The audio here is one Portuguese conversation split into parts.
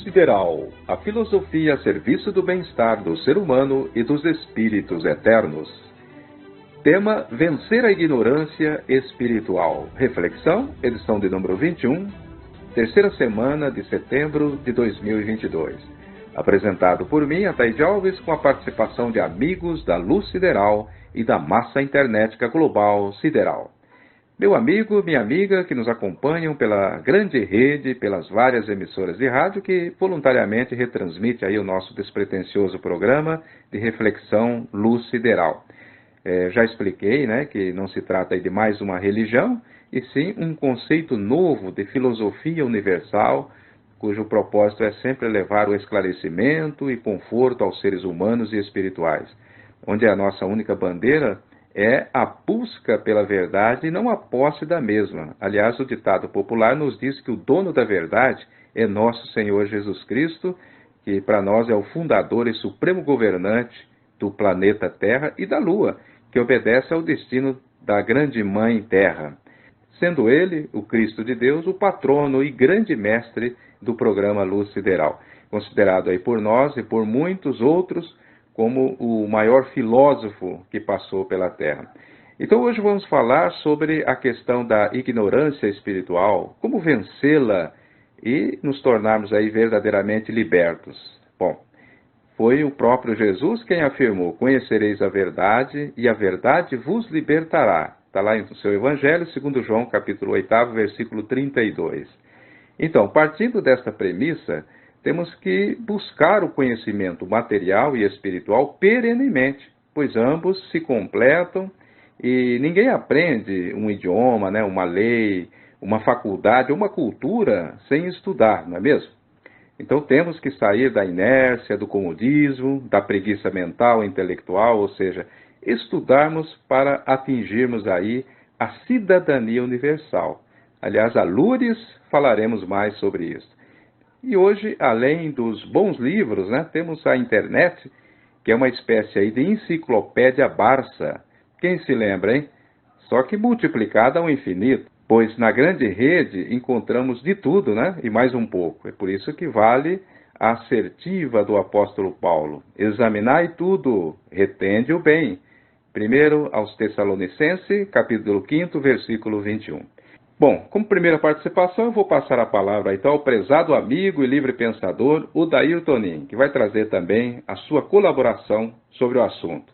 Sideral, a filosofia a serviço do bem-estar do ser humano e dos espíritos eternos. Tema: Vencer a ignorância espiritual. Reflexão, edição de número 21, terceira semana de setembro de 2022. Apresentado por mim, Ataíde Alves, com a participação de amigos da Luz Sideral e da massa internética global Sideral. Meu amigo, minha amiga, que nos acompanham pela grande rede, pelas várias emissoras de rádio que voluntariamente retransmite aí o nosso despretensioso programa de reflexão Luz Sideral. Já expliquei, que não se trata aí de mais uma religião, e sim um conceito novo de filosofia universal, cujo propósito é sempre levar o esclarecimento e conforto aos seres humanos e espirituais, onde a nossa única bandeira é a busca pela verdade e não a posse da mesma. Aliás, o ditado popular nos diz que o dono da verdade é nosso Senhor Jesus Cristo, que para nós é o fundador e supremo governante do planeta Terra e da Lua, que obedece ao destino da grande Mãe Terra, sendo ele, o Cristo de Deus, o patrono e grande mestre do programa Luz Sideral, considerado aí por nós e por muitos outros como o maior filósofo que passou pela Terra. Então hoje vamos falar sobre a questão da ignorância espiritual, como vencê-la e nos tornarmos aí verdadeiramente libertos. Bom, foi o próprio Jesus quem afirmou: conhecereis a verdade e a verdade vos libertará. Está lá no seu Evangelho, segundo João, capítulo 8, versículo 32. Então, partindo desta premissa, temos que buscar o conhecimento material e espiritual perenemente, pois ambos se completam e ninguém aprende um idioma, uma lei, uma faculdade ou uma cultura sem estudar, não é mesmo? Então temos que sair da inércia, do comodismo, da preguiça mental e intelectual, ou seja, estudarmos para atingirmos aí a cidadania universal. Aliás, a Lourdes falaremos mais sobre isso. E hoje, além dos bons livros, temos a internet, que é uma espécie aí de enciclopédia Barça. Quem se lembra, hein? Só que multiplicada ao infinito, pois na grande rede encontramos de tudo, e mais um pouco. É por isso que vale a assertiva do apóstolo Paulo: examinai tudo, retende o bem. Primeiro aos Tessalonicenses, capítulo 5, versículo 21. Bom, como primeira participação, eu vou passar a palavra então ao prezado amigo e livre pensador, Odair Tonin, que vai trazer também a sua colaboração sobre o assunto.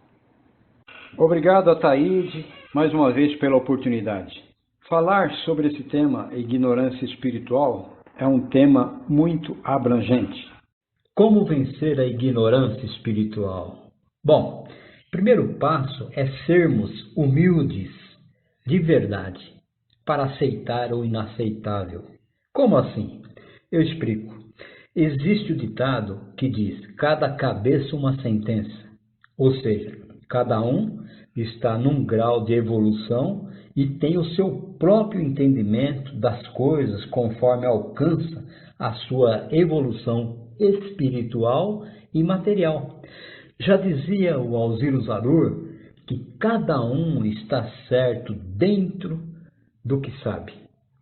Obrigado, Ataíde, mais uma vez pela oportunidade. Falar sobre esse tema, ignorância espiritual, é um tema muito abrangente. Como vencer a ignorância espiritual? Bom, o primeiro passo é sermos humildes, de verdade, para aceitar o inaceitável. Como assim? Eu explico. Existe o ditado que diz: cada cabeça uma sentença. Ou seja, cada um está num grau de evolução e tem o seu próprio entendimento das coisas conforme alcança a sua evolução espiritual e material. Já dizia o Alziro Zarur que cada um está certo dentro do que sabe,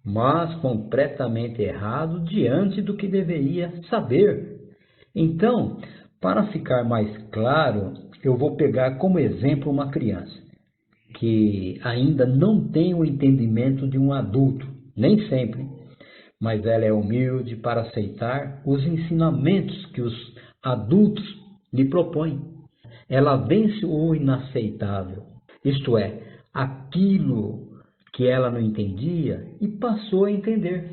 mas completamente errado diante do que deveria saber. Então, para ficar mais claro, eu vou pegar como exemplo uma criança que ainda não tem o entendimento de um adulto, nem sempre, mas ela é humilde para aceitar os ensinamentos que os adultos lhe propõem. Ela vence o inaceitável, isto é, aquilo que ela não entendia e passou a entender,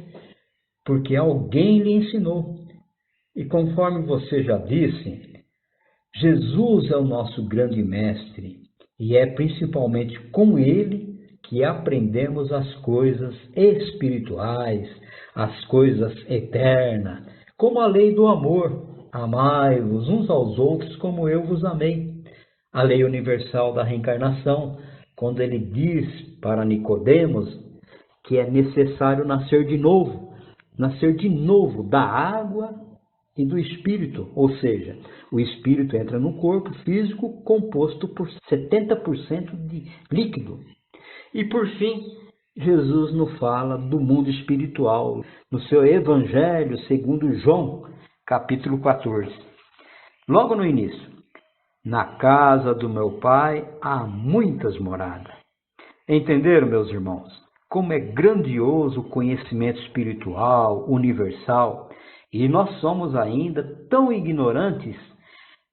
porque alguém lhe ensinou. E conforme você já disse, Jesus é o nosso grande mestre e é principalmente com ele que aprendemos as coisas espirituais, as coisas eternas, como a lei do amor: amai-vos uns aos outros como eu vos amei. A lei universal da reencarnação, quando ele diz para Nicodemos que é necessário nascer de novo da água e do espírito, ou seja, o espírito entra no corpo físico composto por 70% de líquido. E por fim, Jesus nos fala do mundo espiritual, no seu Evangelho segundo João, capítulo 14. Logo no início: na casa do meu Pai há muitas moradas. Entenderam, meus irmãos, como é grandioso o conhecimento espiritual, universal, e nós somos ainda tão ignorantes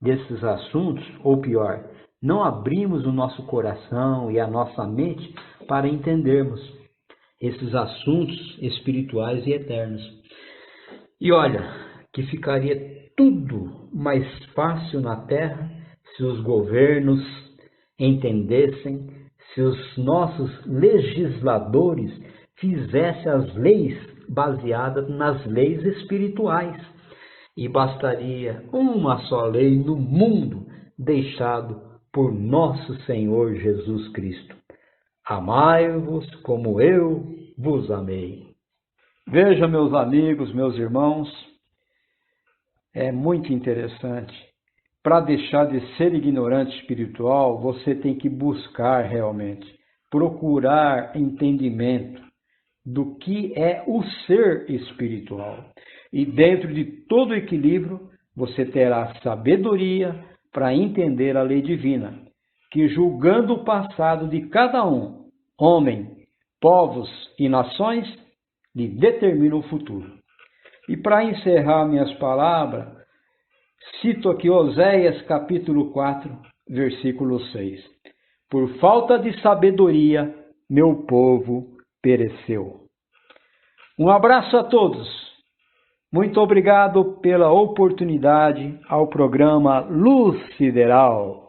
desses assuntos, ou pior, não abrimos o nosso coração e a nossa mente para entendermos esses assuntos espirituais e eternos. E olha, que ficaria tudo mais fácil na Terra se os governos entendessem, se os nossos legisladores fizessem as leis baseadas nas leis espirituais. E bastaria uma só lei no mundo deixado por nosso Senhor Jesus Cristo: amai-vos como eu vos amei. Veja, meus amigos, meus irmãos, é muito interessante. Para deixar de ser ignorante espiritual, você tem que buscar realmente, procurar entendimento do que é o ser espiritual. E dentro de todo equilíbrio, você terá sabedoria para entender a lei divina, que julgando o passado de cada um, homem, povos e nações, lhe determina o futuro. E para encerrar minhas palavras, cito aqui Oséias capítulo 4, versículo 6. Por falta de sabedoria, meu povo pereceu. Um abraço a todos. Muito obrigado pela oportunidade ao programa Luz Sideral.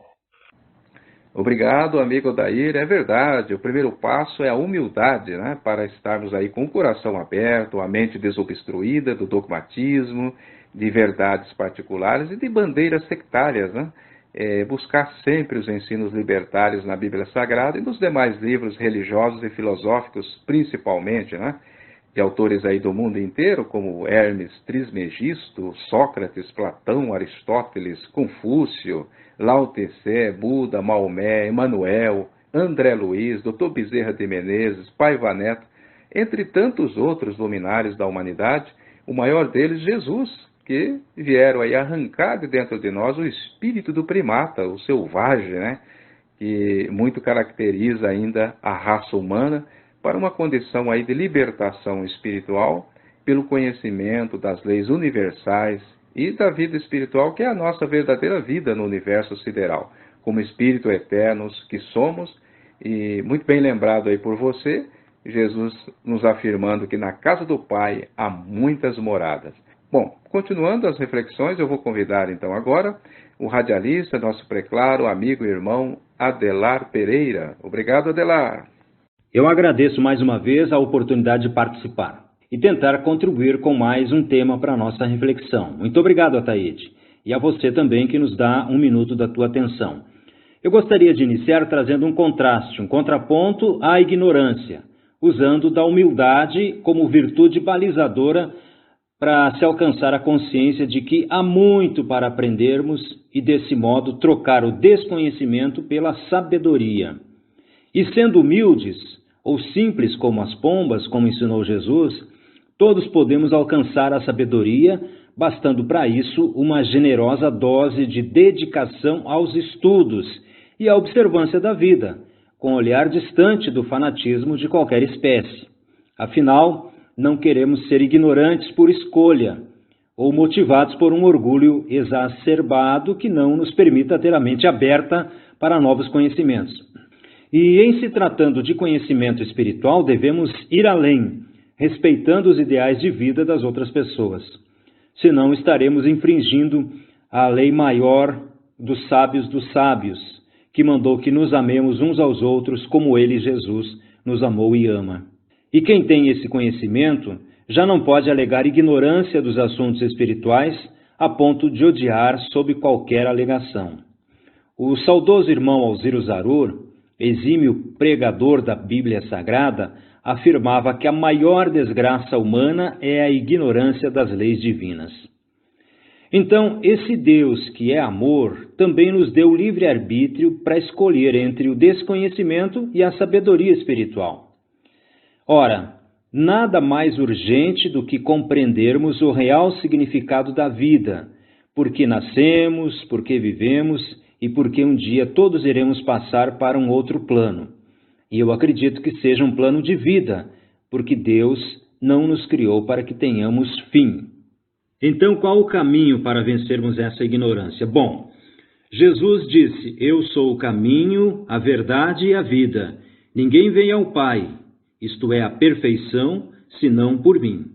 Obrigado, amigo Odair. É verdade, o primeiro passo é a humildade, né? Para estarmos aí com o coração aberto, a mente desobstruída do dogmatismo, de verdades particulares e de bandeiras sectárias, né? Buscar sempre os ensinos libertários na Bíblia Sagrada e nos demais livros religiosos e filosóficos, principalmente, né? De autores aí do mundo inteiro, como Hermes Trismegisto, Sócrates, Platão, Aristóteles, Confúcio, Lao Tse, Buda, Maomé, Emmanuel, André Luiz, Dr. Bezerra de Menezes, Paiva Neto, entre tantos outros luminares da humanidade, o maior deles, Jesus, que vieram aí arrancar de dentro de nós o espírito do primata, o selvagem, né? Que muito caracteriza ainda a raça humana, para uma condição aí de libertação espiritual pelo conhecimento das leis universais e da vida espiritual, que é a nossa verdadeira vida no universo sideral, como espírito eternos que somos. E muito bem lembrado aí por você, Jesus nos afirmando que na casa do Pai há muitas moradas. Bom, continuando as reflexões, eu vou convidar então agora o radialista, nosso preclaro, amigo e irmão Adelar Pereira. Obrigado, Adelar. Eu agradeço mais uma vez a oportunidade de participar e tentar contribuir com mais um tema para a nossa reflexão. Muito obrigado, Ataíde, e a você também que nos dá um minuto da tua atenção. Eu gostaria de iniciar trazendo um contraste, um contraponto à ignorância, usando da humildade como virtude balizadora para se alcançar a consciência de que há muito para aprendermos e, desse modo, trocar o desconhecimento pela sabedoria. E sendo humildes, ou simples como as pombas, como ensinou Jesus, todos podemos alcançar a sabedoria, bastando para isso uma generosa dose de dedicação aos estudos e à observância da vida, com olhar distante do fanatismo de qualquer espécie. Afinal, não queremos ser ignorantes por escolha, ou motivados por um orgulho exacerbado que não nos permita ter a mente aberta para novos conhecimentos. E em se tratando de conhecimento espiritual, devemos ir além, respeitando os ideais de vida das outras pessoas. Senão estaremos infringindo a lei maior dos sábios, que mandou que nos amemos uns aos outros como ele, Jesus, nos amou e ama. E quem tem esse conhecimento já não pode alegar ignorância dos assuntos espirituais a ponto de odiar sob qualquer alegação. O saudoso irmão Alziro Zarur, exímio pregador da Bíblia Sagrada, afirmava que a maior desgraça humana é a ignorância das leis divinas. Então, esse Deus que é amor também nos deu livre-arbítrio para escolher entre o desconhecimento e a sabedoria espiritual. Ora, Nada mais urgente do que compreendermos o real significado da vida, por que nascemos, por que vivemos e porque um dia todos iremos passar para um outro plano. E eu acredito que seja um plano de vida, porque Deus não nos criou para que tenhamos fim. Então, qual o caminho para vencermos essa ignorância? Bom, Jesus disse: eu sou o caminho, a verdade e a vida. Ninguém vem ao Pai, isto é, a perfeição, senão por mim.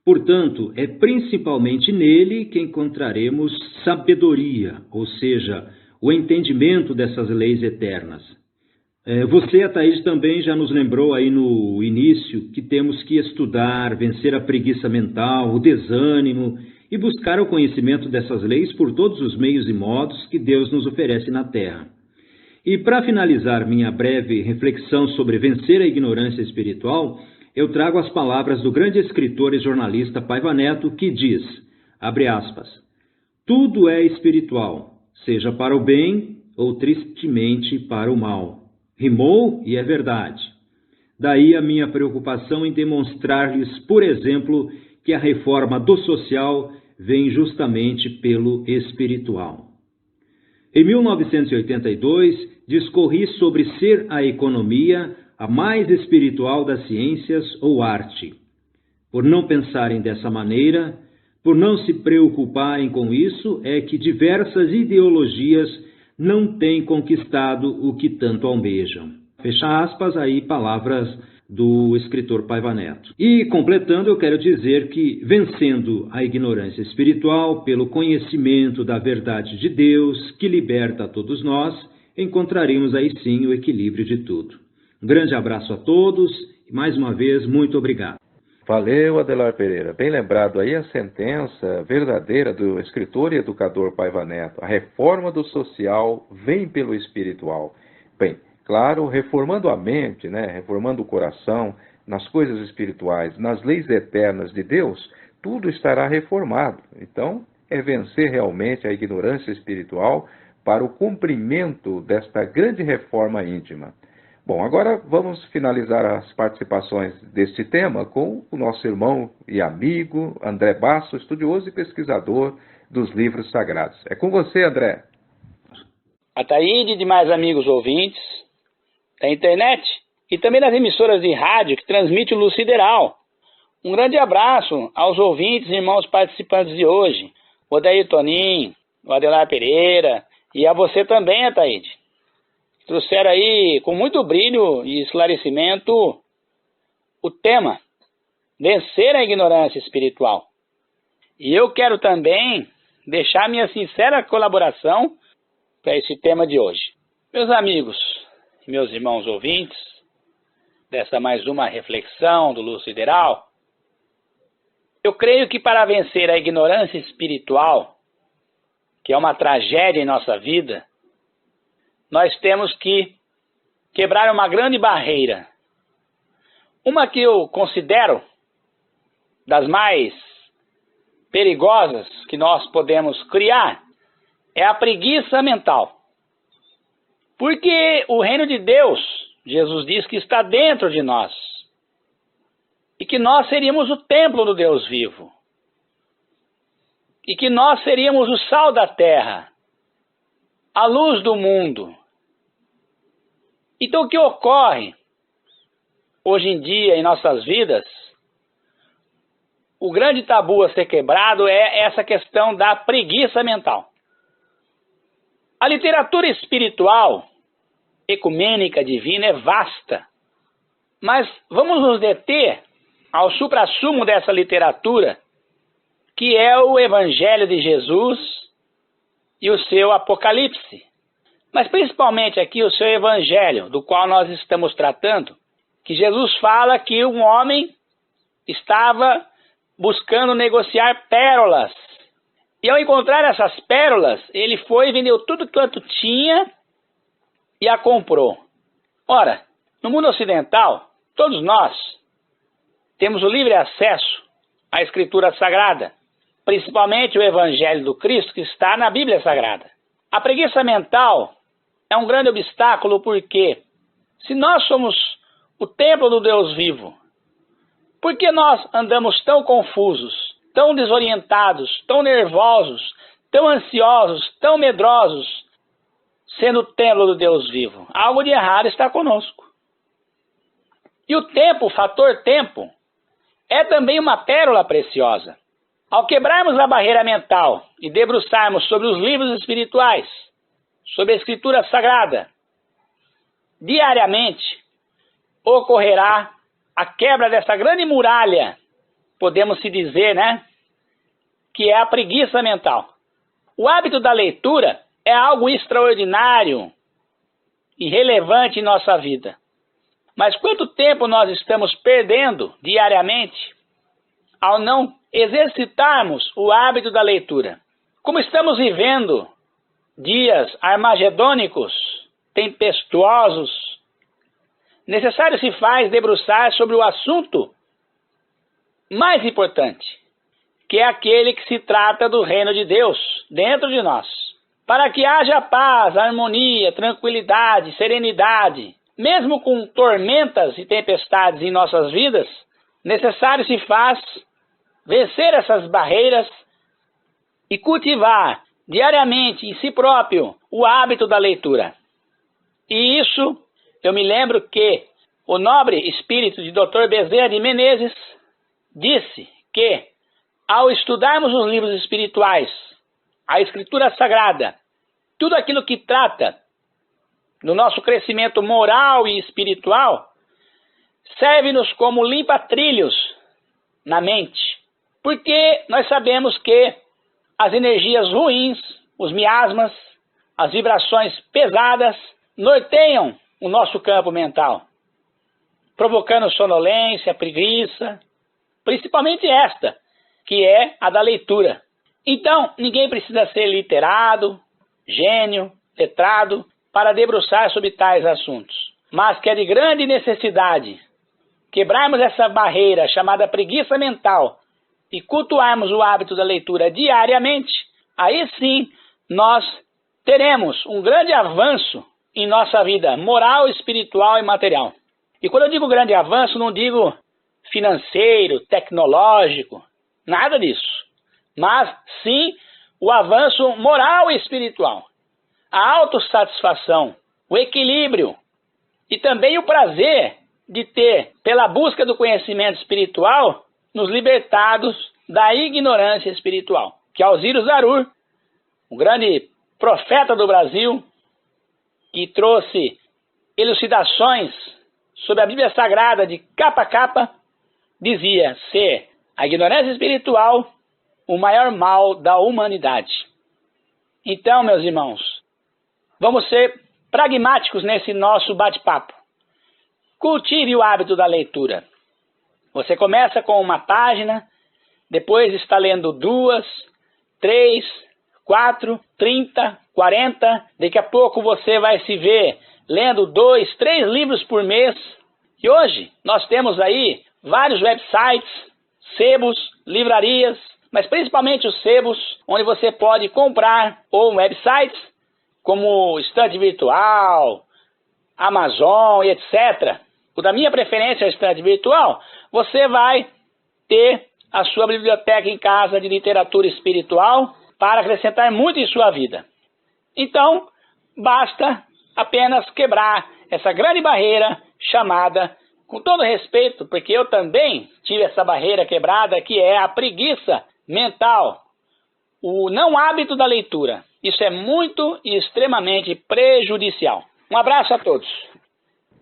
Portanto, é principalmente nele que encontraremos sabedoria, ou seja, o entendimento dessas leis eternas. Você, Ataíde, também já nos lembrou aí no início que temos que estudar, vencer a preguiça mental, o desânimo e buscar o conhecimento dessas leis por todos os meios e modos que Deus nos oferece na Terra. E para finalizar minha breve reflexão sobre vencer a ignorância espiritual, eu trago as palavras do grande escritor e jornalista Paiva Neto, que diz, abre aspas, tudo é espiritual, seja para o bem ou tristemente para o mal. Rimou e é verdade. Daí a minha preocupação em demonstrar-lhes, por exemplo, que a reforma do social vem justamente pelo espiritual. Em 1982, discorri sobre ser a economia a mais espiritual das ciências ou arte. Por não pensarem dessa maneira, por não se preocuparem com isso, é que diversas ideologias não têm conquistado o que tanto almejam. Fecha aspas, aí palavras do escritor Paiva Neto. E, completando, eu quero dizer que, vencendo a ignorância espiritual pelo conhecimento da verdade de Deus, que liberta a todos nós, encontraremos aí sim o equilíbrio de tudo. Um grande abraço a todos e, mais uma vez, muito obrigado. Valeu, Adelar Pereira. Bem lembrado aí a sentença verdadeira do escritor e educador Paiva Neto. A reforma do social vem pelo espiritual. Bem, claro, reformando a mente, reformando o coração, nas coisas espirituais, nas leis eternas de Deus, tudo estará reformado. Então, é vencer realmente a ignorância espiritual para o cumprimento desta grande reforma íntima. Bom, agora vamos finalizar as participações deste tema com o nosso irmão e amigo André Basso, estudioso e pesquisador dos livros sagrados. É com você, André. Ataíde e demais amigos ouvintes da internet e também das emissoras de rádio que transmitem o Luz Sideral. Um grande abraço aos ouvintes e irmãos participantes de hoje, o Odair Toninho, o Adelar Pereira e a você também, Ataíde. Trouxeram aí, com muito brilho e esclarecimento, o tema, vencer a ignorância espiritual. E eu quero também deixar minha sincera colaboração para esse tema de hoje. Meus amigos e meus irmãos ouvintes, dessa mais uma reflexão do Luz Sideral, eu creio que para vencer a ignorância espiritual, que é uma tragédia em nossa vida, nós temos que quebrar uma grande barreira. Uma que eu considero das mais perigosas que nós podemos criar é a preguiça mental. Porque o reino de Deus, Jesus diz que está dentro de nós. E que nós seríamos o templo do Deus vivo. E que nós seríamos o sal da terra, a luz do mundo. Então o que ocorre hoje em dia em nossas vidas, o grande tabu a ser quebrado é essa questão da preguiça mental. A literatura espiritual, ecumênica, divina, é vasta. Mas vamos nos deter ao suprassumo dessa literatura, que é o Evangelho de Jesus e o seu Apocalipse. Mas principalmente aqui o seu Evangelho, do qual nós estamos tratando, que Jesus fala que um homem estava buscando negociar pérolas. E ao encontrar essas pérolas, ele foi e vendeu tudo quanto tinha e a comprou. Ora, no mundo ocidental, todos nós temos o livre acesso à Escritura Sagrada, principalmente o Evangelho do Cristo que está na Bíblia Sagrada. A preguiça mental é um grande obstáculo porque, se nós somos o templo do Deus vivo, Por que nós andamos tão confusos, tão desorientados, tão nervosos, tão ansiosos, tão medrosos, sendo o templo do Deus vivo? Algo de errado está conosco. E o tempo, o fator tempo, é também uma pérola preciosa. Ao quebrarmos a barreira mental e debruçarmos sobre os livros espirituais, sobre a Escritura Sagrada, diariamente ocorrerá a quebra dessa grande muralha, podemos se dizer, né? Que é a preguiça mental. O hábito da leitura é algo extraordinário e relevante em nossa vida. Mas quanto tempo nós estamos perdendo diariamente ao não exercitarmos o hábito da leitura? Como estamos vivendo dias armagedônicos, tempestuosos, necessário se faz debruçar sobre o assunto mais importante, que é aquele que se trata do reino de Deus dentro de nós. Para que haja paz, harmonia, tranquilidade, serenidade, mesmo com tormentas e tempestades em nossas vidas, necessário se faz vencer essas barreiras e cultivar diariamente em si próprio o hábito da leitura. E isso, eu me lembro que o nobre espírito de Dr. Bezerra de Menezes disse que, ao estudarmos os livros espirituais, a Escritura Sagrada, tudo aquilo que trata do nosso crescimento moral e espiritual, serve-nos como limpa-trilhos na mente. Porque nós sabemos que as energias ruins, os miasmas, as vibrações pesadas, norteiam o nosso campo mental, provocando sonolência, preguiça, principalmente esta, que é a da leitura. Então, ninguém precisa ser literado, gênio, letrado, para debruçar sobre tais assuntos. Mas que é de grande necessidade quebrarmos essa barreira chamada preguiça mental e cultuarmos o hábito da leitura diariamente, aí sim nós teremos um grande avanço em nossa vida moral, espiritual e material. E quando eu digo grande avanço, não digo financeiro, tecnológico, nada disso. Mas sim o avanço moral e espiritual, a autossatisfação, o equilíbrio e também o prazer de ter, pela busca do conhecimento espiritual, nos libertados da ignorância espiritual. Que Alziro Zarur, o grande profeta do Brasil, que trouxe elucidações sobre a Bíblia Sagrada de capa a capa, dizia ser a ignorância espiritual o maior mal da humanidade. Então, meus irmãos, vamos ser pragmáticos nesse nosso bate-papo. Cultive o hábito da leitura. Você começa com uma página, depois está lendo 2, 3, 4, 30, 40. Daqui a pouco você vai se ver lendo 2, 3 livros por mês. E hoje nós temos aí vários websites, sebos, livrarias, mas principalmente os sebos, onde você pode comprar ou websites como Estante Virtual, Amazon e etc. O da minha preferência é o Estante Virtual. Você vai ter a sua biblioteca em casa de literatura espiritual para acrescentar muito em sua vida. Então, basta apenas quebrar essa grande barreira chamada, com todo respeito, porque eu também tive essa barreira quebrada, que é a preguiça mental, o não hábito da leitura. Isso é muito e extremamente prejudicial. Um abraço a todos.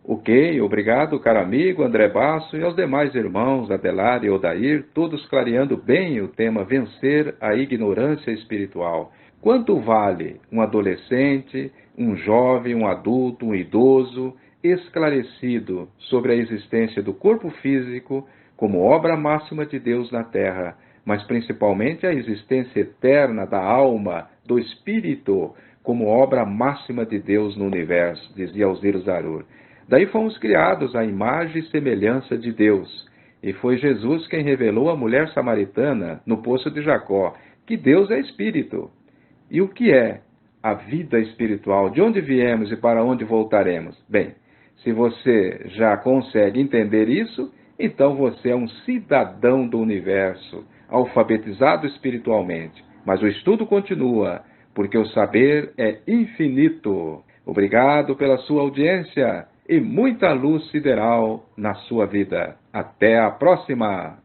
Ok, obrigado, caro amigo André Basso, e aos demais irmãos Adelar e Odair, todos clareando bem o tema vencer a ignorância espiritual. Quanto vale um adolescente, um jovem, um adulto, um idoso, esclarecido sobre a existência do corpo físico como obra máxima de Deus na Terra, mas principalmente a existência eterna da alma, do espírito, como obra máxima de Deus no universo, dizia Alziro Zarur. Daí fomos criados à imagem e semelhança de Deus, e foi Jesus quem revelou à mulher samaritana, no poço de Jacó, que Deus é espírito. E o que é a vida espiritual? De onde viemos e para onde voltaremos? Bem, se você já consegue entender isso, então você é um cidadão do universo, alfabetizado espiritualmente. Mas o estudo continua, porque o saber é infinito. Obrigado pela sua audiência e muita luz sideral na sua vida. Até a próxima!